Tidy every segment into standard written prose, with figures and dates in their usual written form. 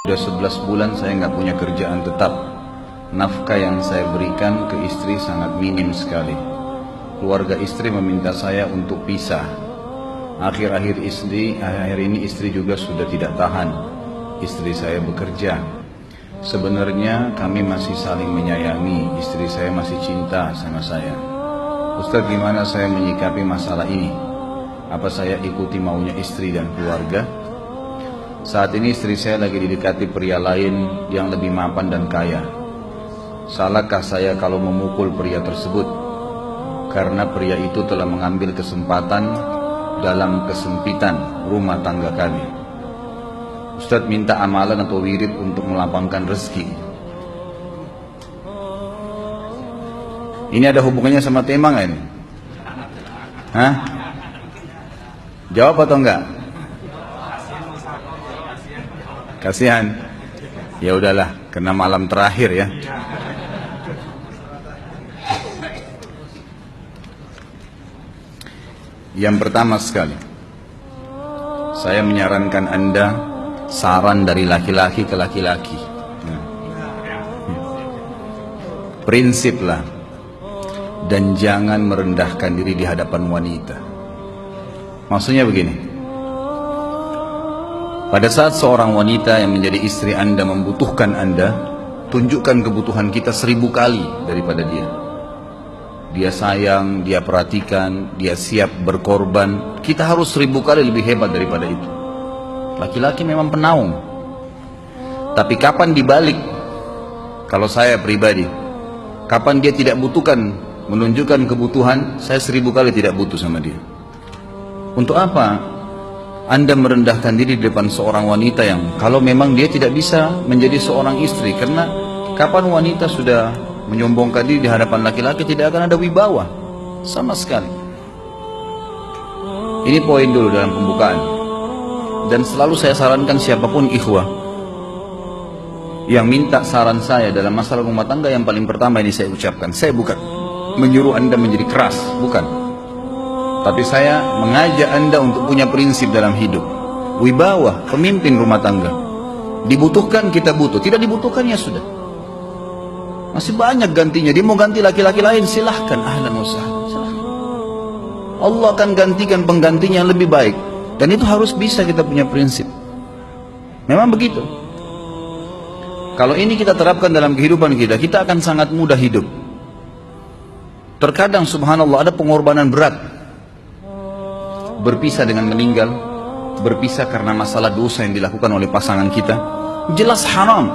Sudah 11 bulan saya nggak punya kerjaan tetap. Nafkah yang saya berikan ke istri sangat minim sekali. Keluarga istri meminta saya untuk pisah. Akhir-akhir ini istri juga sudah tidak tahan. Istri saya bekerja. Sebenarnya kami masih saling menyayangi. Istri saya masih cinta sama saya. Ustaz, gimana saya menyikapi masalah ini? Apa saya ikuti maunya istri dan keluarga? Saat ini istri saya lagi didekati pria lain yang lebih mapan dan kaya. Salahkah saya kalau memukul pria tersebut? Karena pria itu telah mengambil kesempatan dalam kesempitan rumah tangga kami. Ustaz minta amalan atau wirid untuk melapangkan rezeki. Ini ada hubungannya sama tema nggak ini? Hah? Jawab atau enggak? Kasihan. Ya udahlah, karena malam terakhir ya. Yang pertama sekali, saya menyarankan Anda saran dari laki-laki ke laki-laki. Prinsiplah dan jangan merendahkan diri di hadapan wanita. Maksudnya begini. Pada saat seorang wanita yang menjadi istri Anda membutuhkan Anda, tunjukkan kebutuhan kita 1000 kali daripada dia. Dia sayang, dia perhatikan, dia siap berkorban. Kita harus 1000 kali lebih hebat daripada itu. Laki-laki memang penaung. Tapi kapan dibalik? Kalau saya pribadi, kapan dia tidak butuhkan, menunjukkan kebutuhan, saya 1000 kali tidak butuh sama dia. Untuk apa Anda merendahkan diri di depan seorang wanita yang kalau memang dia tidak bisa menjadi seorang istri? Karena kapan wanita sudah menyombongkan diri di hadapan laki-laki, tidak akan ada wibawa sama sekali. Ini poin dulu dalam pembukaan. Dan selalu saya sarankan siapapun ikhwah yang minta saran saya dalam masalah rumah tangga, yang paling pertama ini saya ucapkan, saya bukan menyuruh Anda menjadi keras, bukan. Tapi saya mengajak Anda untuk punya prinsip dalam hidup. Wibawa, pemimpin rumah tangga. Dibutuhkan, kita butuh. Tidak dibutuhkan, ya sudah. Masih banyak gantinya. Dia mau ganti laki-laki lain, silahkan. Ahlan wa sahlan, silahkan. Allah akan gantikan penggantinya yang lebih baik. Dan itu harus bisa kita punya prinsip. Memang begitu. Kalau ini kita terapkan dalam kehidupan kita, kita akan sangat mudah hidup. Terkadang subhanallah ada pengorbanan berat. Berpisah dengan meninggal, berpisah karena masalah dosa yang dilakukan oleh pasangan kita, jelas haram.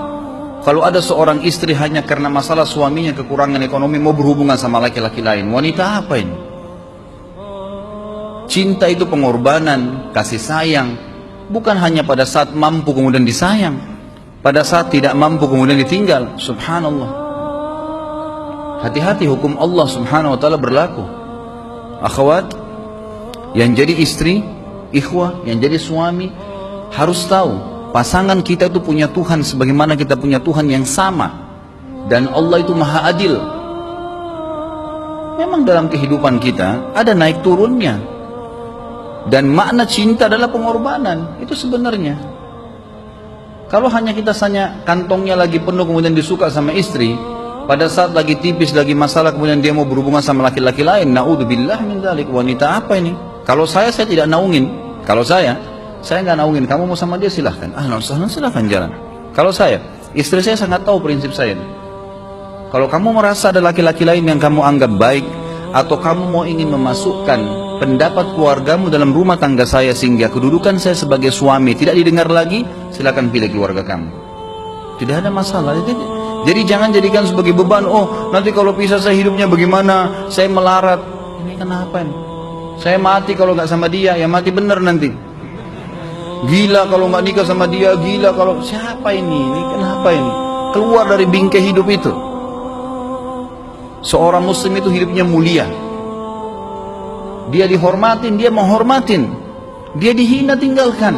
Kalau ada seorang istri hanya karena masalah suaminya kekurangan ekonomi mau berhubungan sama laki-laki lain, wanita apa ini? Cinta itu pengorbanan, kasih sayang, bukan hanya pada saat mampu kemudian disayang, pada saat tidak mampu kemudian ditinggal. Subhanallah. Hati-hati, hukum Allah subhanahu wa ta'ala berlaku. Akhwat yang jadi istri, ikhwah, yang jadi suami, harus tahu pasangan kita itu punya Tuhan sebagaimana kita punya Tuhan yang sama. Dan Allah itu maha adil. Memang dalam kehidupan kita ada naik turunnya. Dan makna cinta adalah pengorbanan. Itu sebenarnya. Kalau hanya kita kantongnya lagi penuh kemudian disuka sama istri, pada saat lagi tipis, lagi masalah, kemudian dia mau berhubungan sama laki-laki lain, na'udzubillah min dzalik. Wanita apa ini? Kalau saya tidak naungin. Kalau saya nggak naungin. Kamu mau sama dia silahkan. Silahkan jalan. Kalau saya, istri saya sangat tahu prinsip saya. Kalau kamu merasa ada laki-laki lain yang kamu anggap baik, atau kamu mau ingin memasukkan pendapat keluargamu dalam rumah tangga saya sehingga kedudukan saya sebagai suami tidak didengar lagi, silahkan pilih keluarga kamu. Tidak ada masalah. Jadi jangan jadikan sebagai beban. Oh, nanti kalau pisah saya hidupnya bagaimana? Saya melarat. Ini kenapa ini? Saya mati kalau nggak sama dia, ya mati bener nanti. Gila kalau nggak nikah sama dia, gila kalau siapa ini? Ini kenapa ini? Keluar dari bingkai hidup itu. Seorang muslim itu hidupnya mulia. Dia dihormatin, dia menghormatin. Dia dihina, tinggalkan.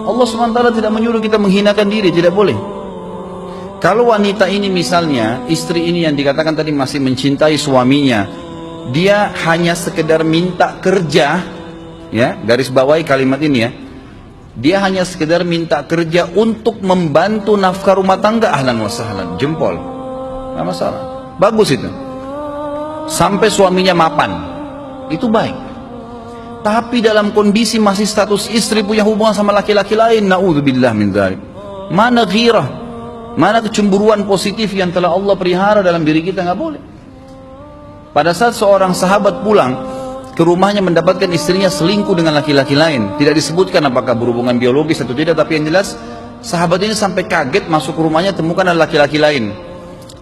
Allah SWT tidak menyuruh kita menghinakan diri, tidak boleh. Kalau wanita ini misalnya, istri ini yang dikatakan tadi masih mencintai suaminya, dia hanya sekedar minta kerja, ya, garis bawahi kalimat ini ya, dia hanya sekedar minta kerja untuk membantu nafkah rumah tangga, ahlan wa sahlan, jempol, nggak masalah, bagus itu. Sampai suaminya mapan, itu baik. Tapi dalam kondisi masih status istri punya hubungan sama laki-laki lain, naudzubillah min dzalik. Mana ghirah, mana kecemburuan positif yang telah Allah pelihara dalam diri kita, nggak boleh. Pada saat seorang sahabat pulang ke rumahnya mendapatkan istrinya selingkuh dengan laki-laki lain, tidak disebutkan apakah berhubungan biologis atau tidak, tapi yang jelas sahabat ini sampai kaget masuk ke rumahnya temukan ada laki-laki lain.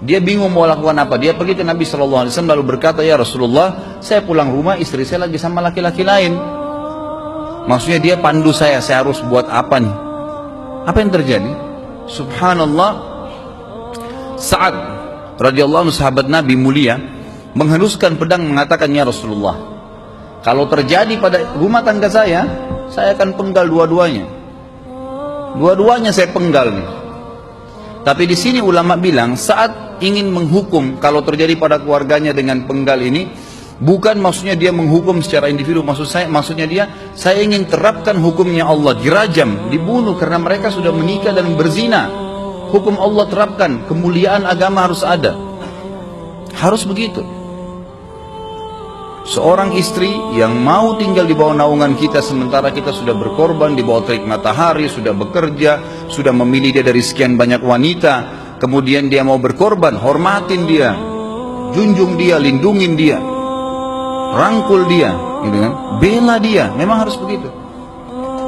Dia bingung mau lakukan apa. Dia pergi ke Nabi SAW lalu berkata, ya Rasulullah, saya pulang rumah istri saya lagi sama laki-laki lain. Maksudnya dia pandu saya harus buat apa nih? Apa yang terjadi? Subhanallah, Sa'ad radhiyallahu anhu, sahabat Nabi mulia, menghenuskan pedang mengatakan, ya Rasulullah, kalau terjadi pada rumah tangga saya akan penggal dua-duanya. Dua-duanya saya penggal nih. Tapi di sini ulama bilang saat ingin menghukum kalau terjadi pada keluarganya dengan penggal ini, bukan maksudnya dia menghukum secara individu, maksudnya saya ingin terapkan hukumnya Allah, dirajam, dibunuh karena mereka sudah menikah dan berzina. Hukum Allah terapkan, kemuliaan agama harus ada. Harus begitu. Seorang istri yang mau tinggal di bawah naungan kita sementara kita sudah berkorban di bawah terik matahari, sudah bekerja, sudah memilih dia dari sekian banyak wanita, kemudian dia mau berkorban, hormatin dia, junjung dia, lindungin dia, rangkul dia, gitu kan? Bela dia, memang harus begitu.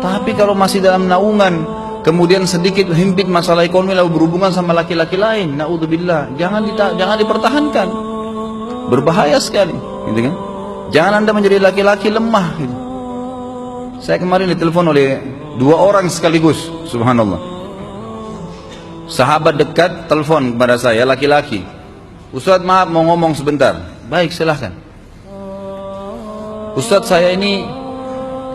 Tapi kalau masih dalam naungan, kemudian sedikit himpit masalah ekonomi lalu berhubungan sama laki-laki lain, naudzubillah, jangan dipertahankan, berbahaya sekali, gitu kan? Jangan Anda menjadi laki-laki lemah gitu. Saya kemarin ditelepon oleh dua orang sekaligus, subhanallah. Sahabat dekat telepon kepada saya, laki-laki. Ustaz, maaf mau ngomong sebentar. Baik, silahkan. Ustaz, saya ini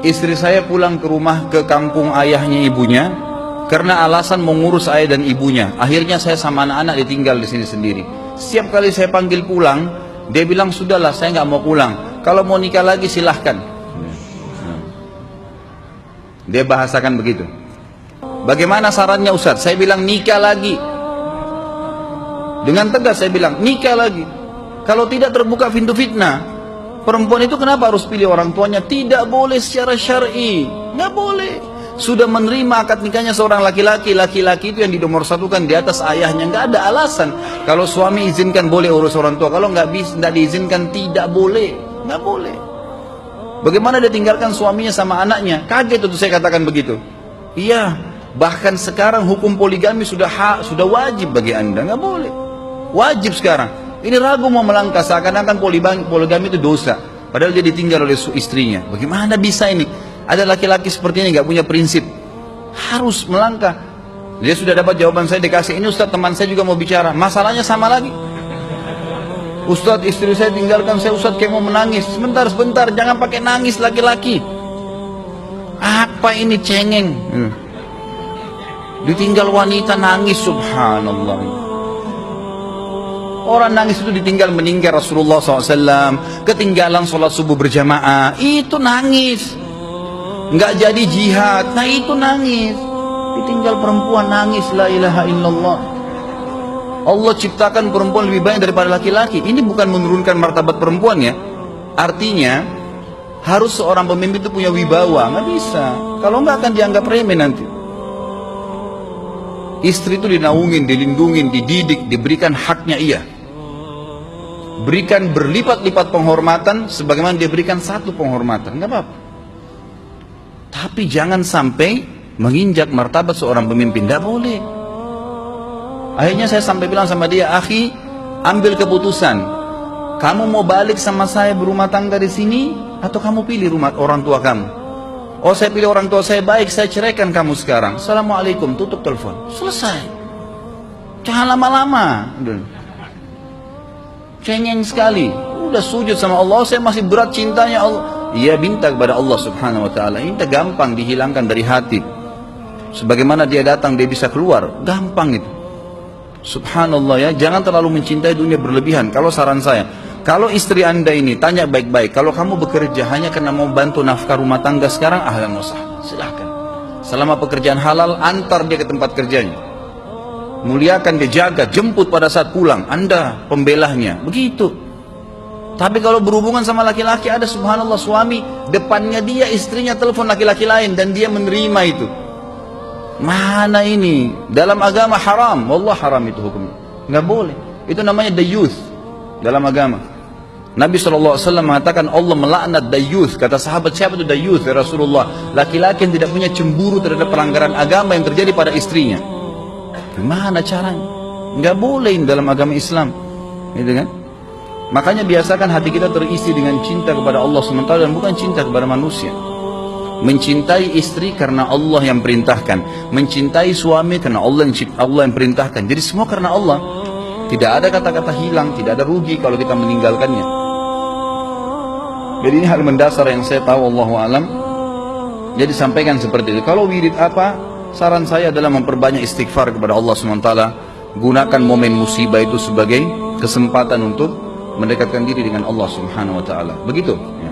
istri saya pulang ke rumah ke kampung ayahnya ibunya karena alasan mengurus ayah dan ibunya. Akhirnya saya sama anak-anak ditinggal di sini sendiri. Setiap kali saya panggil pulang, dia bilang, sudahlah saya nggak mau pulang. Kalau mau nikah lagi silahkan. Dia bahasakan begitu. Bagaimana sarannya Ustaz? Saya bilang nikah lagi. Dengan tegas saya bilang nikah lagi. Kalau tidak terbuka pintu fitnah. Perempuan itu kenapa harus pilih orang tuanya? Tidak boleh secara syar'i. Nggak boleh. Sudah menerima akad nikahnya seorang laki-laki, laki-laki itu yang dinomorsatukan di atas ayahnya, nggak ada alasan. Kalau suami izinkan boleh urus orang tua, kalau nggak diizinkan tidak boleh, nggak boleh. Bagaimana dia tinggalkan suaminya sama anaknya? Kaget itu saya katakan begitu. Iya, bahkan sekarang hukum poligami sudah wajib bagi Anda, nggak boleh. Wajib sekarang. Ini ragu mau melangkah seakan-akan poligami itu dosa, padahal dia ditinggal oleh istrinya. Bagaimana bisa ini? Ada laki-laki seperti ini nggak punya prinsip, harus melangkah. Dia sudah dapat jawaban saya dikasih ini, Ustaz teman saya juga mau bicara, masalahnya sama lagi. Ustaz istri saya tinggalkan saya, Ustaz kayak mau menangis. Sebentar, jangan pakai nangis laki-laki. Apa ini cengeng? Ditinggal wanita nangis, subhanallah. Orang nangis itu ditinggal meninggal Rasulullah SAW, ketinggalan sholat subuh berjamaah, itu nangis. Nggak jadi jihad, nah itu nangis. Ditinggal perempuan nangis, la ilaha illallah. Allah ciptakan perempuan lebih banyak daripada laki-laki. Ini bukan menurunkan martabat perempuan ya. Artinya harus seorang pemimpin itu punya wibawa. Nggak bisa, kalau nggak akan dianggap remeh nanti. Istri itu dinaungin, dilindungin, dididik, diberikan haknya ia. Berikan berlipat-lipat penghormatan sebagaimana dia berikan satu penghormatan, nggak apa-apa. Tapi jangan sampai menginjak martabat seorang pemimpin, tidak boleh. Akhirnya saya sampai bilang sama dia, akhi, ambil keputusan. Kamu mau balik sama saya berumah tangga di sini, atau kamu pilih rumah orang tua kamu? Oh, saya pilih orang tua saya, baik, saya ceraikan kamu sekarang. Assalamualaikum, tutup telepon, selesai. Jangan lama-lama. Cengeng sekali. Udah sujud sama Allah, saya masih berat cintanya Allah. Ia minta kepada Allah subhanahu wa ta'ala. Minta gampang dihilangkan dari hati. Sebagaimana dia datang dia bisa keluar, gampang itu. Subhanallah ya, jangan terlalu mencintai dunia berlebihan. Kalau saran saya, kalau istri Anda ini tanya baik-baik, kalau kamu bekerja hanya karena mau bantu nafkah rumah tangga sekarang, ahlan wa sahlan, silahkan. Selama pekerjaan halal, antar dia ke tempat kerjanya. Muliakan dia, jaga, jemput pada saat pulang. Anda pembelahnya. Begitu. Tapi kalau berhubungan sama laki-laki, ada subhanallah suami, depannya dia, istrinya telepon laki-laki lain, dan dia menerima itu. Mana ini? Dalam agama haram. Wallah haram itu hukumnya. Nggak boleh. Itu namanya dayuth dalam agama. Nabi SAW mengatakan Allah melaknat dayuth. Kata sahabat, siapa itu dayuth ya Rasulullah? Laki-laki yang tidak punya cemburu terhadap pelanggaran agama yang terjadi pada istrinya. Gimana caranya? Nggak boleh dalam agama Islam, gitu kan? Makanya biasakan hati kita terisi dengan cinta kepada Allah SWT dan bukan cinta kepada manusia. Mencintai istri karena Allah yang perintahkan, mencintai suami karena Allah yang perintahkan. Jadi semua karena Allah. Tidak ada kata-kata hilang, tidak ada rugi kalau kita meninggalkannya. Jadi ini hal mendasar yang saya tahu, Allahu alam. Jadi sampaikan seperti itu. Kalau wirid apa? Saran saya adalah memperbanyak istighfar kepada Allah SWT. Gunakan momen musibah itu sebagai kesempatan untuk mendekatkan diri dengan Allah Subhanahu wa taala. Begitu ya.